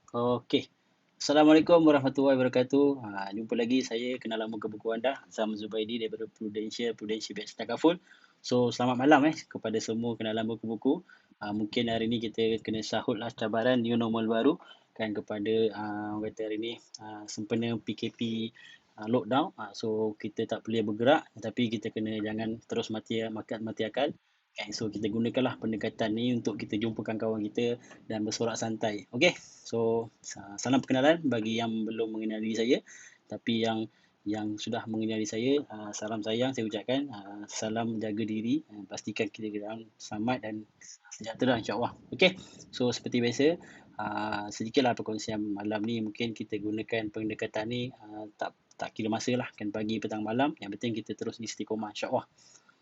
Okey. Assalamualaikum warahmatullahi wabarakatuh. Jumpa lagi saya kenal lama ke buku anda, Sam Zubaidi daripada Prudential Batch Takaful. So, selamat malam kepada semua kenal lama ke buku. Mungkin hari ni kita kena sahutlah cabaran new normal baru kan kepada orang kata hari ni sempena PKP lockdown. So, kita tak boleh bergerak tapi kita kena jangan terus mati akal. So, kita gunakanlah pendekatan ni untuk kita jumpakan kawan kita dan bersorak santai. Okey. So, salam perkenalan bagi yang belum mengenali saya, tapi yang sudah mengenali saya, salam sayang saya ucapkan, salam jaga diri, pastikan kita dalam selamat dan sejahtera insya-Allah. Okey. So, seperti biasa, sedikitlah perkongsian malam ni mungkin kita gunakan pendekatan ni tak kira masa lah, kan pagi, petang, malam. Yang penting kita terus istiqomah insya-Allah.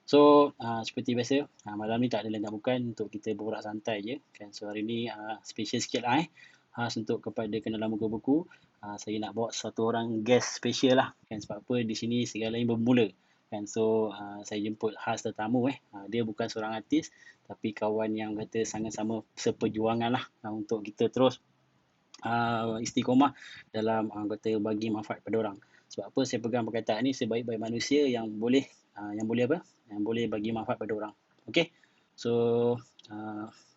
So, seperti biasa, malam ni tak ada lain tak bukan untuk kita borak santai je kan. So, hari ni special sikit lah khas untuk kepada kenal lama ke buku. Saya nak bawa satu orang guest special lah kan. Sebab apa di sini segalanya bermula kan. So, saya jemput khas tetamu dia bukan seorang artis tapi kawan yang kata sangat sama seperjuangan lah untuk kita terus istiqomah dalam kata bagi manfaat pada orang. Sebab apa saya pegang perkataan ni, sebaik-baik manusia yang boleh yang boleh bagi manfaat pada orang. Okey. So,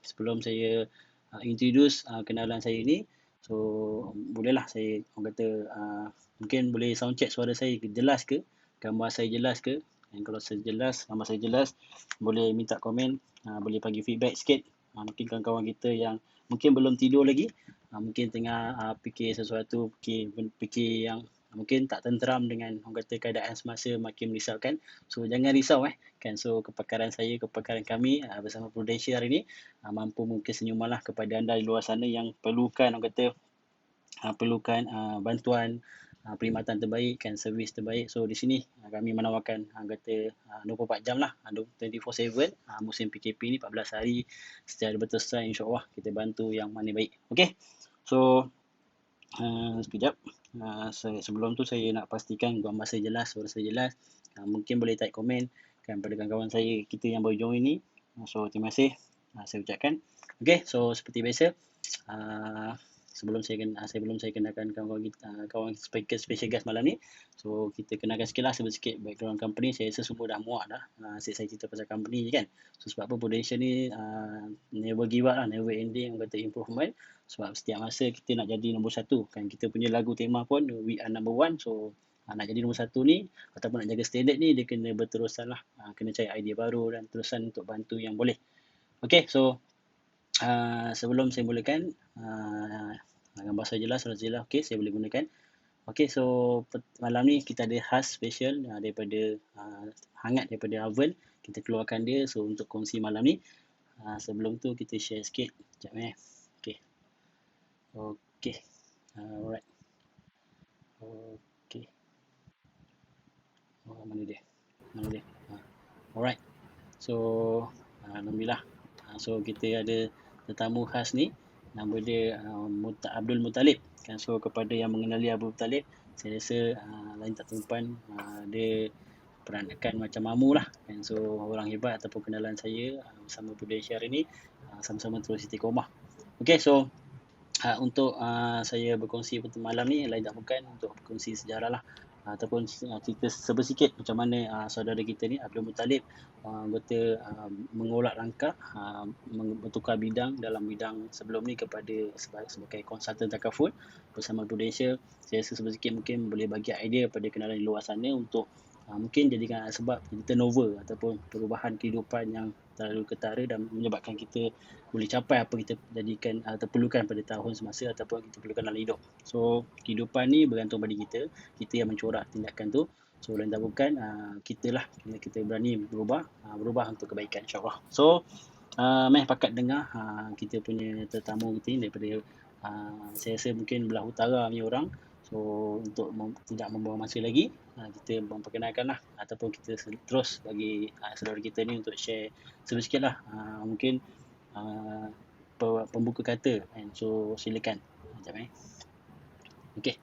sebelum saya introduce kenalan saya ni, so bolehlah saya orang kata mungkin boleh sound check suara saya jelas ke, gambar saya jelas ke. Dan kalau saya jelas, gambar saya jelas, boleh minta komen, boleh bagi feedback sikit. Mungkin kawan-kawan kita yang mungkin belum tidur lagi, mungkin tengah fikir sesuatu, fikir yang mungkin tak tenteram dengan orang kata keadaan semasa, makin merisaukan. So, jangan risau kan. So, kepakaran kami bersama Prudential hari ni mampu mungkin senyuman lah kepada anda di luar sana yang perlukan orang kata bantuan perkhidmatan terbaik kan, servis terbaik. So, di sini kami menawarkan kata 24 jam lah, 24/7 musim PKP ni 14 hari secara berterusan, insya-Allah kita bantu yang mana baik. Okey. So, sekejap. Sebelum tu saya nak pastikan gambar saya jelas, suara saya jelas. Mungkin boleh type komen kan pada kawan-kawan saya kita yang baru join ni. So, terima kasih saya ucapkan. Okey, so seperti biasa sebelum saya kenalkan kawan special guest malam ni. So, kita kenalkan sikitlah sikit background company. Saya rasa semua dah muak dah. Asyik saya cerita pasal company je kan. So, sebab apa Prudential ni never give up lah, never ending orang kata improvement. Sebab setiap masa kita nak jadi nombor satu kan. Kita punya lagu tema pun we are number one. So, nak jadi nombor satu ni ataupun nak jaga standard ni, dia kena berterusan lah, kena cari idea baru dan terusan untuk bantu yang boleh. Okay, so sebelum saya mulakan gambar saya jelas, suara jelas, okay, saya boleh gunakan. Okay, so malam ni kita ada khas special daripada hangat daripada oven, kita keluarkan dia. So, untuk kongsi malam ni, sebelum tu kita share sikit. Sekejap Okay. Alright. Okay. Mana dia? Alright. So, alhamdulillah. So, kita ada tetamu khas ni. Nama dia Abdul Muttalib. Kan, so kepada yang mengenali Abdul Muttalib, saya rasa lain tak tumpan, dia peranakan macam mamu lah kan. So, orang hebat ataupun kenalan saya bersama Prudential hari ni, sama-sama terus istiqomah. Okay, so untuk saya berkongsi malam ni lain tak bukan untuk berkongsi sejarah lah, ataupun cerita sebersikit macam mana saudara kita ni Abdul Muttalib anggota mengolak langkah bertukar bidang dalam bidang sebelum ni kepada sebagai konsultan takaful bersama Prudential. Saya rasa sebersikit mungkin boleh bagi idea pada kenalan di luar sana untuk mungkin jadikan sebab jadi turnover ataupun perubahan kehidupan yang terlalu ketara dan menyebabkan kita boleh capai apa kita jadikan atau perlukan pada tahun semasa ataupun kita perlukan dalam hidup. So, kehidupan ni bergantung pada kita yang mencorak tindakan tu. So, lain tak bukan kita lah, kita berani berubah untuk kebaikan insya-Allah. So, pakat dengar kita punya tetamu kita ni daripada saya rasa mungkin belah utara punya orang. So, untuk tidak membuang masa lagi, kita memperkenalkan lah ataupun kita terus bagi saudara kita ni untuk share sedikit lah, mungkin pembuka kata. And so, silakan. Sekejap Okay.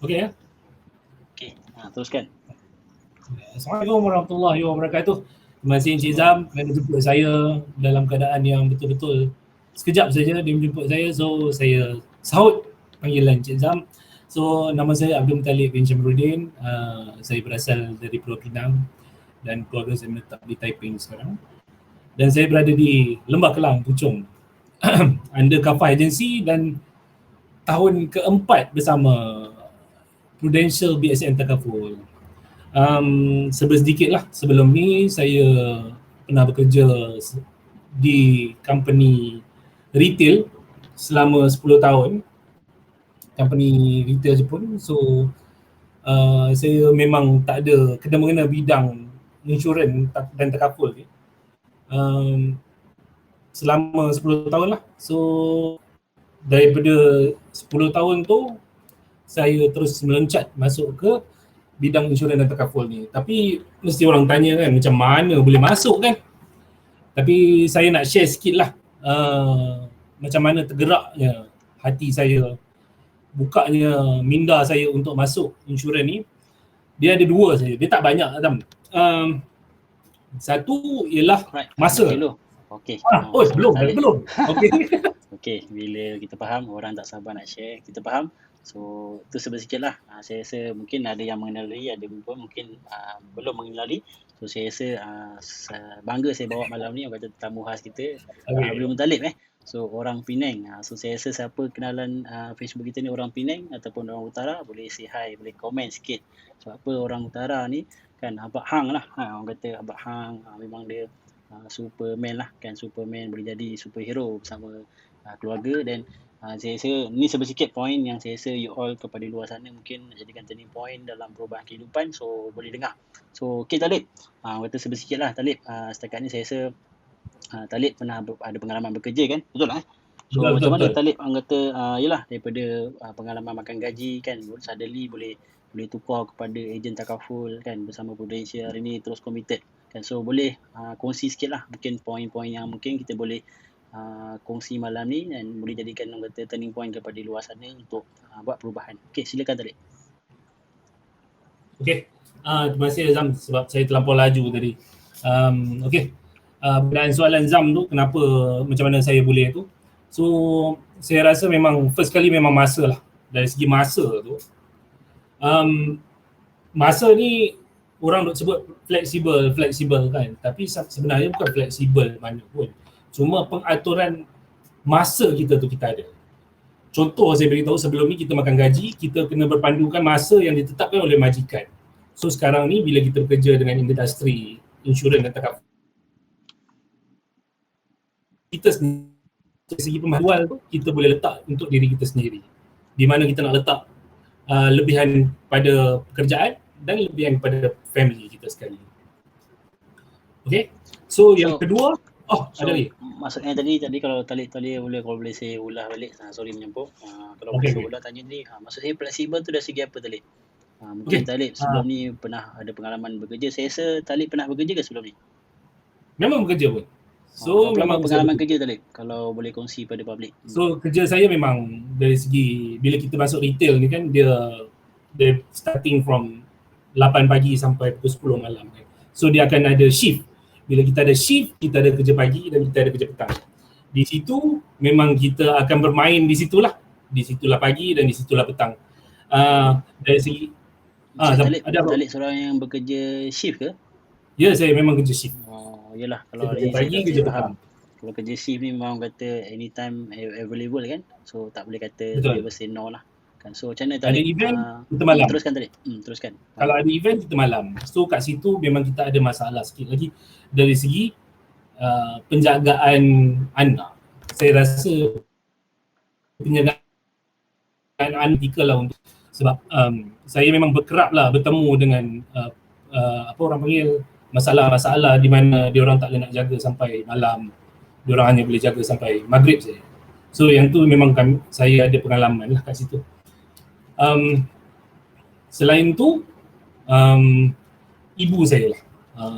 Okay. Okay, teruskan. Assalamualaikum warahmatullahi wabarakatuh. Terima kasih Encik Zam kerana jemput saya dalam keadaan yang betul-betul sekejap saja dia menjemput saya. So, saya Sahut panggilan Cik Zam. So nama saya Abdul Muttalib bin Syamruddin. Saya berasal dari Pulau Pinang dan keluarga saya menetap di Taiping sekarang. Dan saya berada di Lembah Kelang, Puchong under Kafah Agency dan tahun keempat bersama Prudential BSN Takaful. Sedikit lah, sebelum ni saya pernah bekerja di company retail selama 10 tahun, company retail Jepun. So saya memang tak ada kena-mengena bidang insurans dan takaful ni selama 10 tahun lah. So daripada 10 tahun tu saya terus meloncat masuk ke bidang insurans dan takaful ni. Tapi mesti orang tanya kan, macam mana boleh masuk kan? Tapi saya nak share sikit lah macam mana tergeraknya hati saya, bukanya minda saya untuk masuk insurans ni. Dia ada dua saja, dia tak banyak Adam. Satu ialah masa. Okey. Belum. Okey. Okey, bila kita faham, orang tak sabar nak share, kita faham. So, tu sedikit lah. Saya rasa mungkin ada yang mengenali, ada pun mungkin belum mengenali. So, saya rasa bangga saya bawa malam ni, orang kata tetamu khas kita, Abdul Muttalib So, orang Penang. So, saya rasa siapa kenalan Facebook kita ni orang Penang ataupun orang Utara, boleh say hi, boleh komen sikit. So, apa orang Utara ni, kan Abang Hang lah. Orang kata Abang Hang memang dia Superman lah kan, Superman boleh jadi superhero bersama keluarga. Dan saya rasa ni sedikit point yang saya rasa you all kepada luar sana mungkin jadikan turning point dalam perubahan kehidupan. So boleh dengar. So okay Talib, kata sedikit lah Talib, setakat ni saya rasa Talib pernah ada pengalaman bekerja kan, betul lah So betul, macam mana Talib kata yelah daripada pengalaman makan gaji kan, suddenly boleh tukar kepada ejen takaful kan bersama Prudential hari ni terus committed kan. So boleh kongsi sikit lah mungkin poin-poin yang mungkin kita boleh kongsi malam ni dan boleh jadikan orang kata turning point kepada luar sana untuk buat perubahan. Okey, silakan Talib. Okey, terima kasih Zam sebab saya terlampau laju tadi. Okey, berkenaan soalan Zam tu, kenapa macam mana saya boleh tu. So saya rasa memang first kali memang masa lah. Dari segi masa tu, masa ni orang duk sebut fleksibel kan, tapi sebenarnya bukan fleksibel mana pun. Cuma pengaturan masa kita tu kita ada. Contoh saya beritahu, sebelum ni kita makan gaji, kita kena berpandukan masa yang ditetapkan oleh majikan. So sekarang ni bila kita bekerja dengan industri insurans dan takaful, kita sendiri, dari segi pemahaman tu kita boleh letak untuk diri kita sendiri. Di mana kita nak letak lebihan pada pekerjaan dan lebihan pada family kita sekali. Okay, so yang kedua, ada lagi. Maksudnya tadi kalau Talib boleh saya ulah balik, sorry menyampuk. Kalau boleh saya ulah tanya ni, maksud saya fleksibel tu dari segi apa Talib? Mungkin Talib sebelum ni pernah ada pengalaman bekerja. Saya rasa Talib pernah bekerja ke sebelum ni? Memang bekerja pun. So memang pengalaman kerja Talib, kalau boleh kongsi pada public. So kerja saya memang dari segi bila kita masuk retail ni kan, dia starting from 8 pagi sampai pukul 10 malam kan. So dia akan ada shift. Bila kita ada shift, kita ada kerja pagi dan kita ada kerja petang. Di situ memang kita akan bermain di situlah. Di situlah pagi dan di situlah petang. Dari segi Talib seorang yang bekerja shift ke? Ya, saya memang kerja shift. Yelah, kalau kerja pagi, kerja petang. Kalau kerja shift ni memang kata anytime available kan. So tak boleh kata dia say no lah. Kan. So macam mana Talib? Ada event, kita malam. Teruskan Talib. Teruskan. Kalau ada event, kita malam. So kat situ memang kita ada masalah sikit lagi dari segi penjagaan anak. Saya rasa penjagaan anak etika lah untuk, sebab saya memang berkerap lah bertemu dengan apa orang panggil masalah-masalah di mana diorang tak boleh nak jaga sampai malam. Diorang hanya boleh jaga sampai maghrib saja. So yang tu memang saya ada pengalaman lah kat situ. Selain tu ibu saya lah,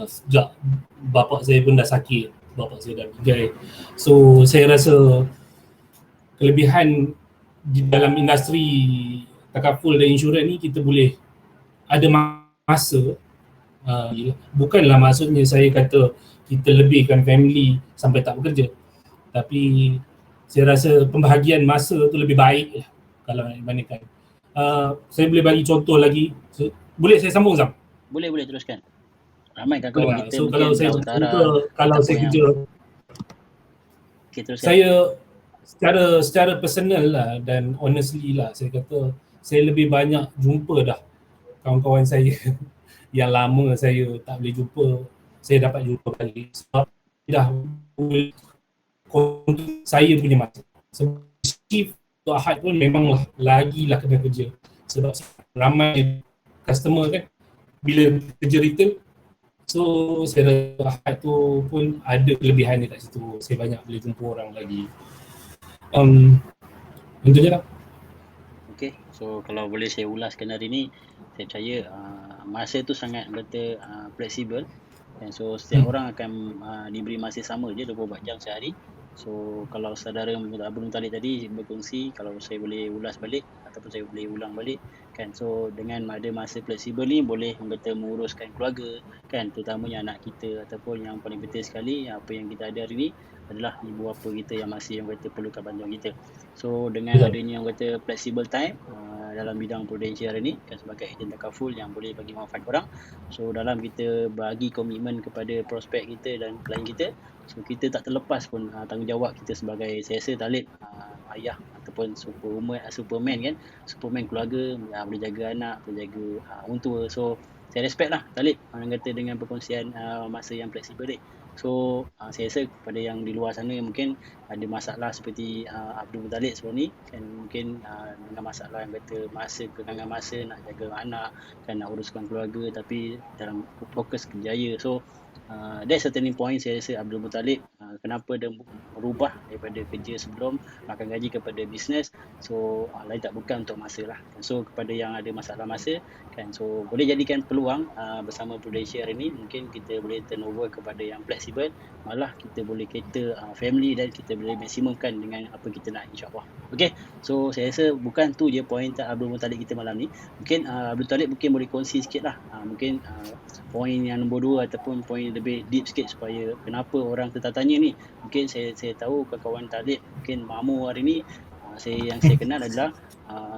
sejak bapa saya pun dah sakit, bapa saya dah meninggal. So saya rasa kelebihan di dalam industri takaful dan insurans ni, kita boleh ada masa. Bukanlah maksudnya saya kata kita lebihkan family sampai tak bekerja, tapi saya rasa pembahagian masa tu lebih baik lah kalau nak dibandingkan. Saya boleh bagi contoh lagi. Boleh saya sambung, Zam? Boleh teruskan. Ramai Boleh kawan tak? kita So mungkin kalau saya belah utara bercerita, kalau ataupun saya yang kerja, teruskan. saya secara personal lah dan honestly lah, saya kata saya lebih banyak jumpa dah kawan-kawan saya yang lama saya tak boleh jumpa, saya dapat jumpa balik sebab dah saya punya masa. Sebab shift untuk Ahad pun memanglah lagilah kena kerja sebab ramai customer kan bila kerja retail. So saya rasa Ahad tu pun ada kelebihan dia kat situ, saya banyak boleh jumpa orang lagi. Itu je lah. Okay, so kalau boleh saya ulaskan hari ni, saya percaya masa tu sangat kata fleksibel, dan so setiap orang akan diberi masa sama je 24 jam sehari. So kalau saudara Abang Talib tadi berkongsi, kalau saya boleh ulas balik ataupun saya boleh ulang balik kan, so dengan ada masa fleksibel ni boleh kata menguruskan keluarga kan, terutamanya anak kita, ataupun yang paling penting sekali apa yang kita ada hari ni adalah ibu bapa kita yang masih kata perlukan bantuan kita. So dengan adanya kata flexible time dalam bidang prudensial hari ni kan, sebagai ejen takaful yang boleh bagi manfaat orang, so dalam kita bagi komitmen kepada prospek kita dan klien kita, so kita tak terlepas pun tanggungjawab kita sebagai, saya rasa Talib ayah ataupun superman kan, superman keluarga, boleh jaga anak, boleh jaga orang tua. So saya respect lah Talib orang kata dengan perkongsian masa yang fleksibel ni. So saya rasa kepada yang di luar sana yang mungkin ada masalah seperti Abdul Muttalib sebelum ni kan, mungkin dengan masalah yang kata masa, kekangan masa nak jaga anak kan, nak uruskan keluarga tapi dalam fokus kerjaya. So that's a turning point saya rasa Abdul Muttalib, kenapa dia merubah daripada kerja sebelum makan gaji kepada bisnes. So lain tak bukan untuk masa lah. So kepada yang ada masalah masa kan, so boleh jadikan peluang bersama Prudential hari ni, mungkin kita boleh turnover kepada yang fleksibel, malah kita boleh cater family dan kita boleh maksimumkan dengan apa kita nak, insyaAllah. Okay, so saya rasa bukan tu je point Abdul Muttalib kita malam ni. Mungkin Abdul Muttalib mungkin boleh kongsi sikit lah, mungkin poin yang nombor 2 ataupun poin lebih deep sikit supaya kenapa orang tertanya ni. Mungkin saya tahu kawan-kawan Talib mungkin mamu hari ni, yang saya kenal adalah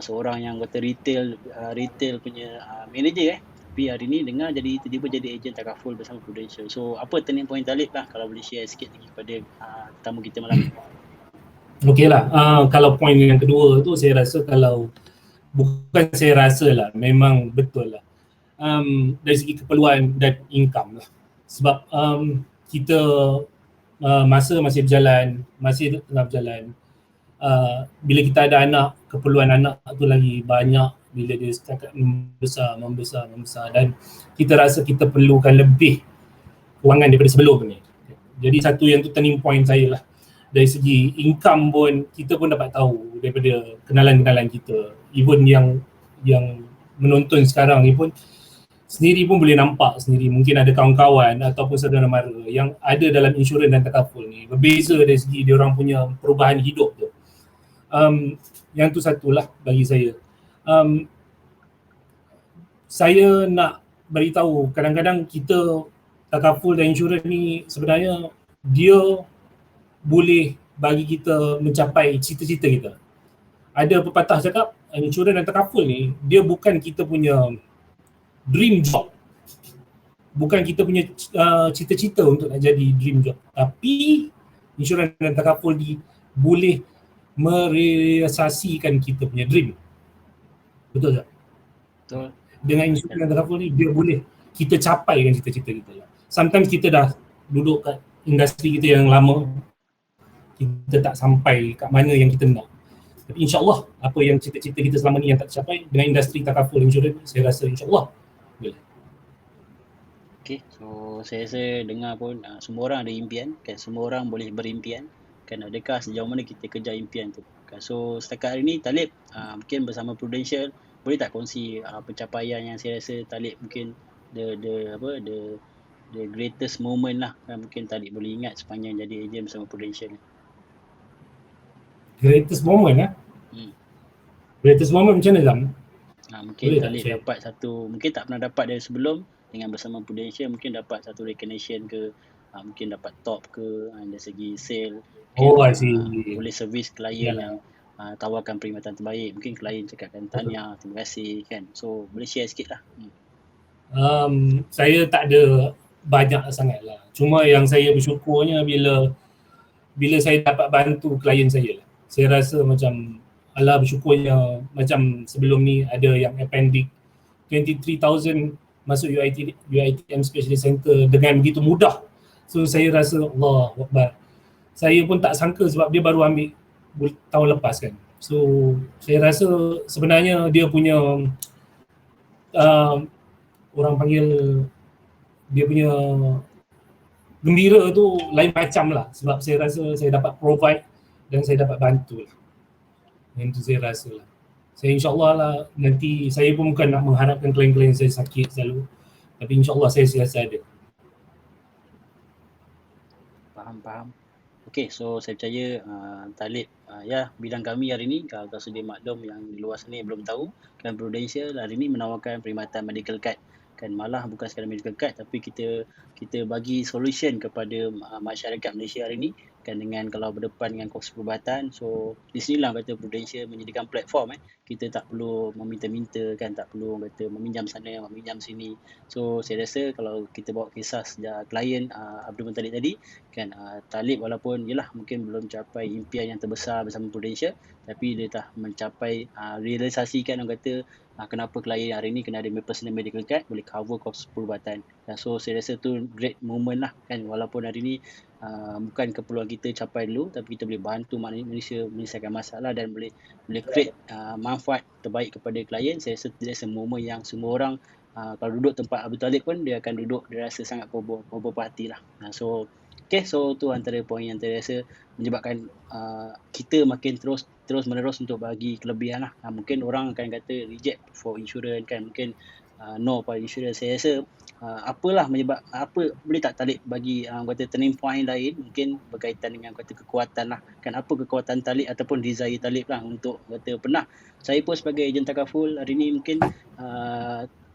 seorang yang kata retail punya manager tapi hari ni dengar tiba-tiba jadi ejen takaful bersama Prudential. So apa turning point Talib lah, kalau boleh share sikit lagi kepada tetamu kita malam ni. Okey lah, kalau poin yang kedua tu saya rasa, kalau bukan saya rasa lah, memang betul lah, dari segi keperluan dan income lah. Sebab kita masa masih tengah berjalan, bila kita ada anak, keperluan anak tu lagi banyak bila dia setakat membesar, dan kita rasa kita perlukan lebih kewangan daripada sebelum ni. Jadi satu yang tu turning point saya lah. Dari segi income pun kita pun dapat tahu daripada kenalan-kenalan kita, even yang menonton sekarang ni pun sendiri pun boleh nampak sendiri, mungkin ada kawan-kawan ataupun saudara mara yang ada dalam insurans dan takaful ni, berbeza dari segi dia orang punya perubahan hidup tu. Yang tu satulah bagi saya. Saya nak beritahu, kadang-kadang kita takaful dan insurans ni sebenarnya dia boleh bagi kita mencapai cita-cita kita. Ada pepatah cakap insurans dan takaful ni dia bukan kita punya dream job, bukan kita punya cita-cita untuk nak jadi dream job, tapi insurans dan takaful ni boleh merealisasikan kita punya dream. Betul tak? Betul. Dengan insurans dan takaful ni dia boleh kita capaikan cita-cita kita lah. Sometimes kita dah duduk kat industri kita yang lama, kita tak sampai kat mana yang kita nak. Tapi insyaAllah apa yang cita-cita kita selama ni yang tak tercapai, dengan industri takaful insurans, saya rasa insyaAllah boleh. Okay, so saya rasa dengar pun semua orang ada impian kan, semua orang boleh berimpian kan, adakah sejauh mana kita kejar impian tu kan. So setakat hari ni Talib mungkin bersama Prudential boleh tak kongsi pencapaian yang saya rasa Talib mungkin the greatest moment lah kan, mungkin Talib boleh ingat sepanjang jadi ejen bersama Prudential ni. Greatest moment lah. Greatest moment macam mana Zam? Mungkin Talib dapat satu, mungkin tak pernah dapat dari sebelum, dengan bersama Prudential mungkin dapat satu recognition ke mungkin dapat top ke dari segi sale, I mungkin see. boleh servis klien Yeah. yang tawarkan perkhidmatan terbaik. Mungkin klien cakapkan tahniah, terima kasih kan. So boleh share sikit lah. Saya tak ada banyak sangat lah. Cuma yang saya bersyukurnya bila saya dapat bantu klien saya lah. Saya rasa macam alah bersyukurnya macam sebelum ni ada yang appendix 23,000 masuk UiTM Specialist Center dengan begitu mudah. So saya rasa Allah Akbar. Saya pun tak sangka sebab dia baru ambil tahun lepas kan. So saya rasa sebenarnya dia punya orang panggil dia punya gembira tu lain macam lah sebab saya rasa saya dapat provide dan saya dapat bantu lah. Yang tu saya rasa lah. Saya insyaAllah lah nanti saya pun bukan nak mengharapkan klien-klien saya sakit selalu, tapi insyaAllah saya sentiasa ada. Faham. Okay, so saya percaya Talib, ya bidang kami hari ni, kalau sedia maklum yang di luar sana belum tahu, kan Prudential hari ni menawarkan perkhidmatan medical card. Kan malah bukan sekadar medical card, tapi kita bagi solution kepada masyarakat Malaysia hari ni, kan dengan kalau berdepan dengan kos perubatan. So di sinilah kata Prudential menyediakan platform kita tak perlu meminta-minta kan, tak perlu kata meminjam sana, meminjam sini. So saya rasa kalau kita bawa kisah sejak klien Abdul Muttalib tadi kan, Talib walaupun yelah mungkin belum capai impian yang terbesar bersama Prudential, tapi dia dah mencapai realisasikan orang kata kenapa klien hari ni kena ada personal medical card, boleh cover kos perubatan. So saya rasa tu great moment lah kan, walaupun hari ni bukan keperluan kita capai dulu, tapi kita boleh bantu Malaysia menyelesaikan masalah dan boleh create manfaat terbaik kepada klien. Saya rasa that's a moment yang semua orang kalau duduk tempat Abdul Talib pun dia akan duduk, dia rasa sangat berhati lah. So tu antara poin yang saya rasa menyebabkan kita makin terus menerus untuk bagi kelebihan lah. Mungkin orang akan kata reject for insurance kan, mungkin no for insurance. Saya rasa apalah menyebab boleh tak Talib bagi kata turning point lain, mungkin berkaitan dengan kata kekuatan lah kan, apa kekuatan Talib ataupun desire Talib lah untuk kata pernah saya pun sebagai ejen takaful hari ni mungkin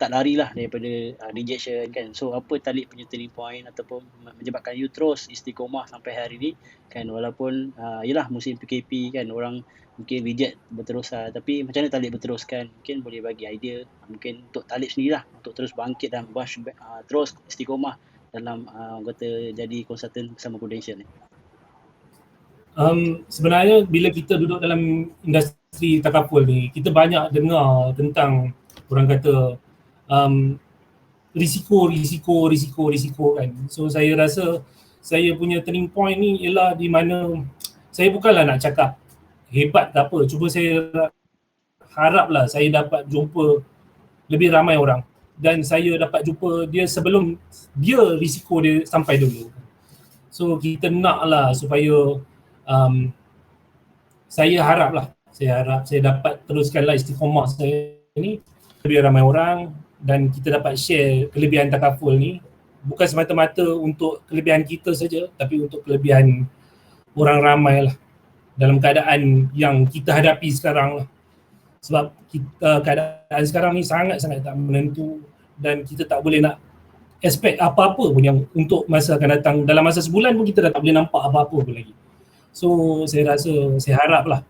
tak larilah daripada rejection kan. So apa Talib punya turning point ataupun menyebabkan you terus istiqomah sampai hari ni kan, walaupun yelah musim PKP kan, orang mungkin reject berterusan, tapi macam mana Talib berteruskan? Mungkin boleh bagi idea mungkin untuk Talib sendirilah untuk terus bangkit dan terus istiqomah dalam kata jadi konsultan bersama Prudential ni. Sebenarnya bila kita duduk dalam industri takaful ni, kita banyak dengar tentang orang kata risiko kan. So saya rasa saya punya turning point ni ialah di mana saya bukanlah nak cakap hebat ke apa, cuma saya haraplah saya dapat jumpa lebih ramai orang dan saya dapat jumpa dia sebelum dia risiko dia sampai dulu. So kita naklah supaya saya harap saya dapat teruskanlah istiqomah saya ni lebih ramai orang dan kita dapat share kelebihan takaful ni bukan semata-mata untuk kelebihan kita saja, tapi untuk kelebihan orang ramai lah dalam keadaan yang kita hadapi sekarang lah. Sebab keadaan sekarang ni sangat-sangat tak menentu dan kita tak boleh nak expect apa-apa pun yang untuk masa akan datang. Dalam masa sebulan pun kita dah tak boleh nampak apa-apa pun lagi. So saya rasa, saya harap lah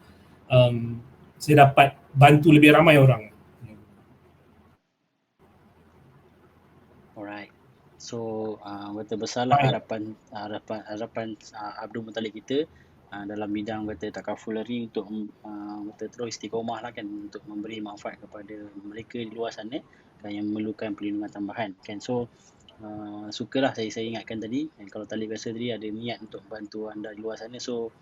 saya dapat bantu lebih ramai orang. Alright. So kata besarlah harapan Abdul Muttalib kita dalam bidang kata takafulari untuk kata terus istiqomah lah kan, untuk memberi manfaat kepada mereka di luar sana kan, yang memerlukan perlindungan tambahan kan. So sukalah saya ingatkan tadi, dan kalau Talib rasa tadi ada niat untuk bantu anda di luar sana. So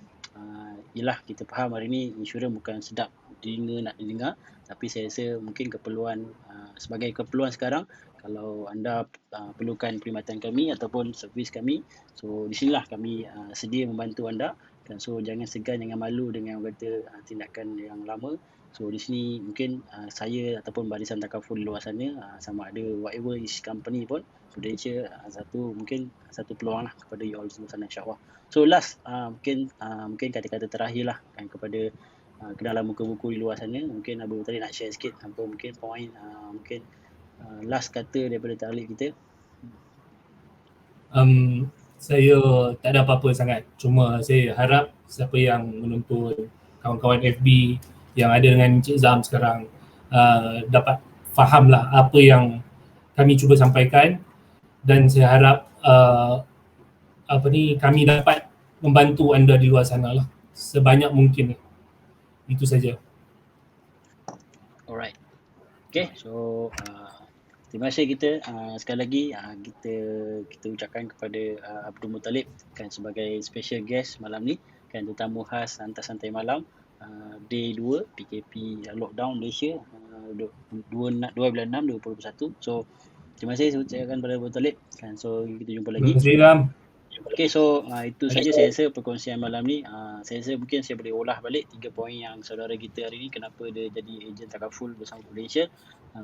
yelah kita faham hari ni insurans bukan sedap nak didengar, tapi saya rasa mungkin keperluan sebagai keperluan sekarang, kalau anda perlukan perkhidmatan kami ataupun servis kami, so di sinilah kami sedia membantu anda kan. So jangan segan, jangan malu dengan kata tindakan yang lama. So di sini mungkin saya ataupun barisan takaful di luar sana, sama ada whatever is company pun, Prudential mungkin satu peluang lah kepada you all semua sana, insyaAllah. So last mungkin kata-kata terakhir lah kan kepada kenalan muka buku di luar sana. Mungkin Abu tadi nak share sikit apa mungkin point last kata daripada Talib kita. Saya tak ada apa-apa sangat. Cuma saya harap siapa yang menonton, kawan-kawan FB yang ada dengan Encik Zam sekarang dapat fahamlah apa yang kami cuba sampaikan, dan saya harap kami dapat membantu anda di luar sana lah sebanyak mungkin. Itu saja. Alright. Okay, so terima kasih kita sekali lagi kita ucapkan kepada Abdul Muttalib kan sebagai special guest malam ni kan, tetamu khas santai-santai malam day 2 PKP lockdown Malaysia 2 bulan 6 2021. So terima kasih saya ucapkan kepada Abdul Muttalib kan, so kita jumpa lagi. Terima kasih Ram. Okay, so itu saja saya rasa perkongsian malam ni. Saya rasa mungkin saya boleh ulah balik 3 poin yang saudara kita hari ni kenapa dia jadi ejen takaful bersama Prudential.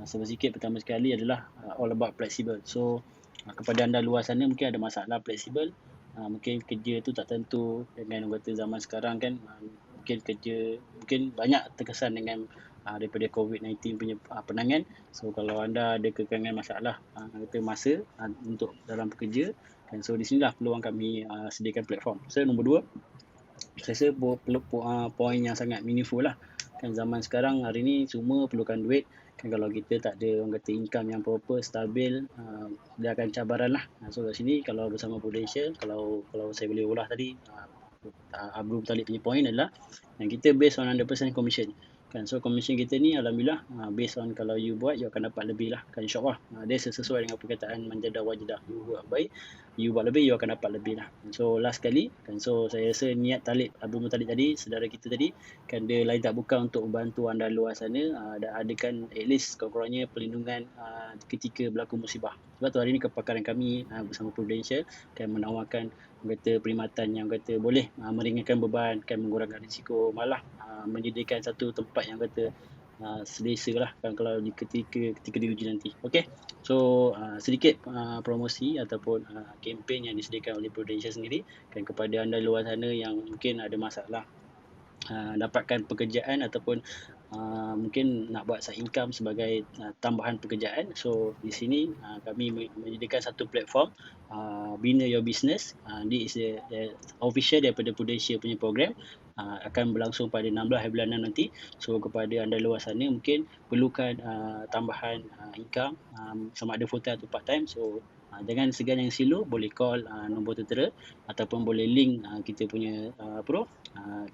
Sedikit pertama sekali adalah all about flexible. So kepada anda luar sana mungkin ada masalah flexible, mungkin kerja tu tak tentu dengan kata zaman sekarang kan, mungkin kerja mungkin banyak terkesan dengan daripada COVID-19 punya penangan. So kalau anda ada kekangan masalah kata masa untuk dalam bekerja kan, so di sinilah peluang kami sediakan platform. So nombor 2, saya rasa poin yang sangat meaningful lah kan, zaman sekarang hari ni semua perlukan duit kan, kalau kita tak ada orang kata income yang proper, stabil, dia akan cabaran lah. So kat sini kalau bersama Prudential, kalau saya boleh ulah tadi, Abdul Muttalib punya point adalah yang kita based on 100% commission kan. So commission kita ni alhamdulillah based on kalau you buat you akan dapat lebih lah kan, insyaAllah. Dia sesuai dengan perkataan manjadah wajadah, you buat baik, you buat lebih, you akan dapat lebih lah. So last kali kan, so saya rasa niat Abdul Muttalib tadi, saudara kita tadi kan, dia lain tak bukan untuk membantu anda luar sana dan adakan at least kurang-kurangnya perlindungan ketika berlaku musibah. Sebab tu hari ni kepakaran kami bersama Prudential kan menawarkan kata perkhidmatan yang kata boleh meringankan beban kan, mengurangkan risiko, malah menyediakan satu tempat yang kata selesa lah kan kalau ketika diuji nanti. Okay, so sedikit promosi ataupun kempen yang disediakan oleh Prudential sendiri kan kepada anda luar sana yang mungkin ada masalah dapatkan pekerjaan ataupun mungkin nak buat side income sebagai tambahan pekerjaan. So di sini kami menyediakan satu platform Bina Your Business. This is official daripada Prudential punya program, akan berlangsung pada 16 hari bulan 6 nanti. So kepada anda luar sana mungkin perlukan tambahan income sama ada full time atau part time, so jangan segan yang silu, boleh call nombor tertera ataupun boleh link kita punya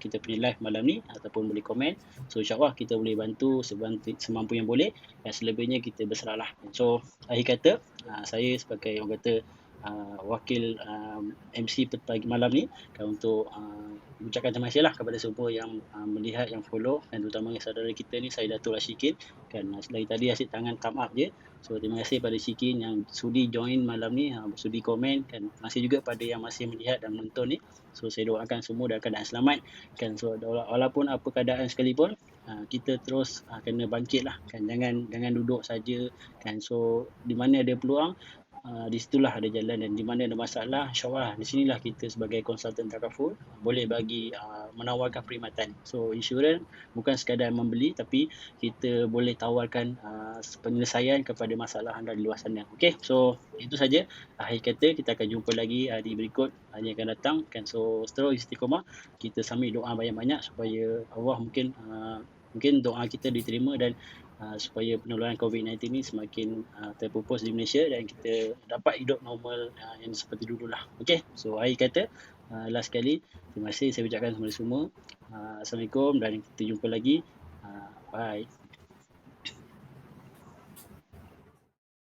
kita punya live malam ni ataupun boleh komen. So insyaAllah kita boleh bantu semampu yang boleh, dan selebihnya kita berserahlah. So akhir kata saya sebagai orang kata wakil MC pagi malam ni kan, untuk ucapkan terima kasih lah kepada semua yang melihat, yang follow, dan terutama saudara kita ni, saya Datuk Rashikin kan, lagi tadi asyik tangan thumb up je. So terima kasih pada Shikin yang sudi join malam ni, sudi komen kan. Terima kasih juga pada yang masih melihat dan menonton ni. So saya doakan semua dalam keadaan selamat kan. So walaupun apa keadaan sekalipun, kita terus kena bangkit lah kan, jangan duduk saja kan. So di mana ada peluang, di situlah ada jalan, dan di mana ada masalah, insyaAllah di sinilah kita sebagai konsultan takaful boleh bagi menawarkan perkhidmatan. So insurans bukan sekadar membeli, tapi kita boleh tawarkan penyelesaian kepada masalah anda di luar sana. Okay, so itu saja. Akhir kata kita akan jumpa lagi di berikut yang akan datang kan. So terus istiqomah, kita sambil doa banyak-banyak supaya Allah mungkin doa kita diterima, dan supaya penularan COVID-19 ni semakin terpupus di Malaysia dan kita dapat hidup normal yang seperti dulu lah. Okay, so akhir kata last kali terima kasih saya ucapkan kepada semua. Assalamualaikum dan kita jumpa lagi. Bye.